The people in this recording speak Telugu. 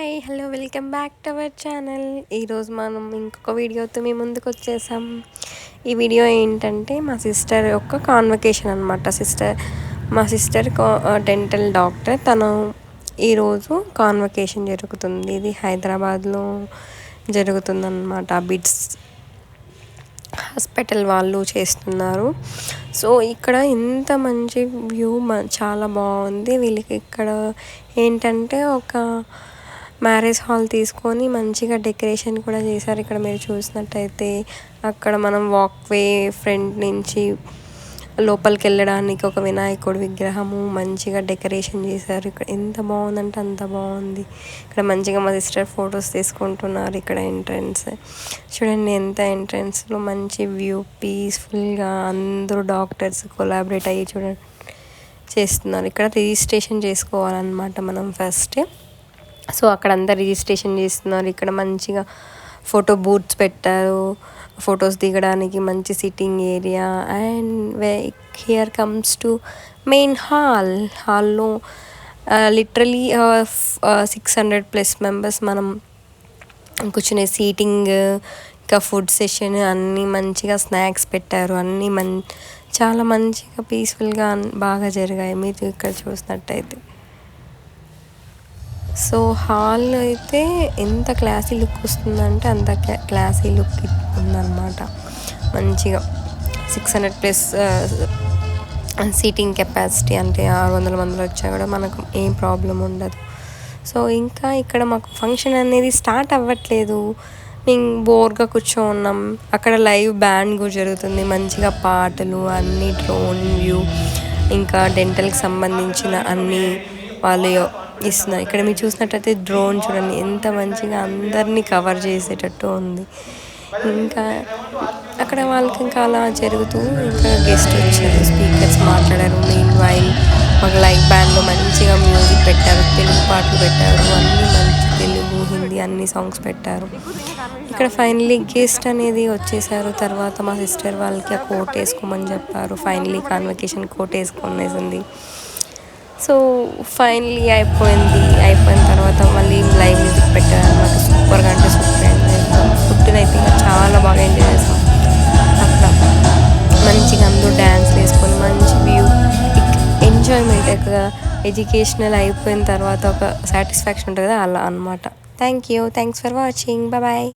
Hi hello welcome back to our channel. ఈరోజు మనం ఇంకొక వీడియోతో మీ ముందుకు వచ్చేసాం. ఈ వీడియో ఏంటంటే మా సిస్టర్ యొక్క కాన్వకేషన్ అనమాట. మా సిస్టర్ డెంటల్ డాక్టర్. తను ఈరోజు కాన్వకేషన్ జరుగుతుంది. ఇది హైదరాబాద్లో జరుగుతుందన్నమాట. బిట్స్ హాస్పిటల్ వాళ్ళు చేస్తున్నారు. సో ఇక్కడ ఇంత మంచి వ్యూ చాలా బాగుంది. వీళ్ళకి ఇక్కడ ఏంటంటే ఒక మ్యారేజ్ హాల్ తీసుకొని మంచిగా డెకరేషన్ కూడా చేశారు. ఇక్కడ మీరు చూసినట్టయితే అక్కడ మనం వాక్వే ఫ్రంట్ నుంచి లోపలికి వెళ్ళడానికి ఒక వినాయకుడి విగ్రహము మంచిగా డెకరేషన్ చేశారు. ఇక్కడ ఎంత బాగుందంటే అంత బాగుంది. ఇక్కడ మంచిగా మా సిస్టర్ ఫొటోస్ తీసుకుంటున్నారు. ఇక్కడ ఎంట్రన్స్ చూడండి, ఎంత ఎంట్రన్స్లో మంచి వ్యూ, పీస్ఫుల్గా అందరూ డాక్టర్స్ కొలాబరేట్ అయ్యి చూడండి చేస్తున్నారు. ఇక్కడ రిజిస్ట్రేషన్ చేసుకోవాలన్నమాట మనం ఫస్ట్. సో అక్కడ అంతా రిజిస్ట్రేషన్ చేస్తున్నారు. ఇక్కడ మంచిగా ఫోటో బూత్స్ పెట్టారు, ఫొటోస్ దిగడానికి మంచి sitting area. And here comes to main హాల్లో లిటరలీ 600+ మెంబర్స్ మనం కూర్చునే సీటింగ్, ఇంకా ఫుడ్ సెషన్ అన్నీ మంచిగా స్నాక్స్ పెట్టారు. అన్నీ చాలా మంచిగా పీస్ఫుల్గా బాగా జరిగాయి. మీరు ఇక్కడ చూసినట్టయితే సో హాల్ అయితే ఎంత క్లాసీ లుక్ వస్తుందంటే అంత క్లాసీ లుక్ ఉందన్నమాట. మంచిగా 600+ సీటింగ్ కెపాసిటీ, అంటే 600 మందిలో వచ్చా కూడా మనకు ఏం ప్రాబ్లం ఉండదు. సో ఇంకా ఇక్కడ మాకు ఫంక్షన్ అనేది స్టార్ట్ అవ్వట్లేదు, మేము బోర్గా కూర్చోన్నాం. అక్కడ లైవ్ బ్యాండ్ కూడా జరుగుతుంది, మంచిగా పాటలు, అన్నీ డ్రోన్ వ్యూ, ఇంకా డెంటల్కి సంబంధించిన అన్నీ వాళ్ళు ఇస్తున్నారు. ఇక్కడ మీరు చూసినట్టయితే డ్రోన్ చూడండి ఎంత మంచిగా అందరినీ కవర్ చేసేటట్టు ఉంది. ఇంకా అక్కడ వాళ్ళకి ఇంకా అలా జరుగుతూ ఇంకా గెస్ట్ వచ్చారు, స్పీకర్స్ మాట్లాడారు. మెయిన్ వైల్ మాకు లైవ్ బ్యాండ్లో మంచిగా మ్యూజిక్ పెట్టారు, తెలుగు పాటలు పెట్టారు, అన్నీ మంచి తెలుగు హిందీ అన్ని సాంగ్స్ పెట్టారు. ఇక్కడ ఫైనలీ గెస్ట్ అనేది వచ్చేసారు. తర్వాత మా సిస్టర్ వాళ్ళకి ఆ కోట్ వేసుకోమని చెప్పారు. ఫైనలీ కాన్వకేషన్ కోట్ వేసుకునేసింది. సో ఫైనలీ అయిపోయిన తర్వాత మళ్ళీ లైవ్ మ్యూజిక్ పెట్టారు అనమాట. సూపర్గా అంటే సూపర్ ఎంజాయ్ చేస్తాం. ఫుడ్ని అయితే ఇంకా చాలా బాగా ఎంజాయ్ చేస్తాం. అక్కడ మంచిగా అందరూ డ్యాన్స్ వేసుకొని మంచి వ్యూ, ఎంజాయ్మెంట్, ఒక ఎడ్యుకేషనల్ అయిపోయిన తర్వాత ఒక సాటిస్ఫాక్షన్ ఉంటుంది కదా, అలా అనమాట. Thanks for watching. బాయ్.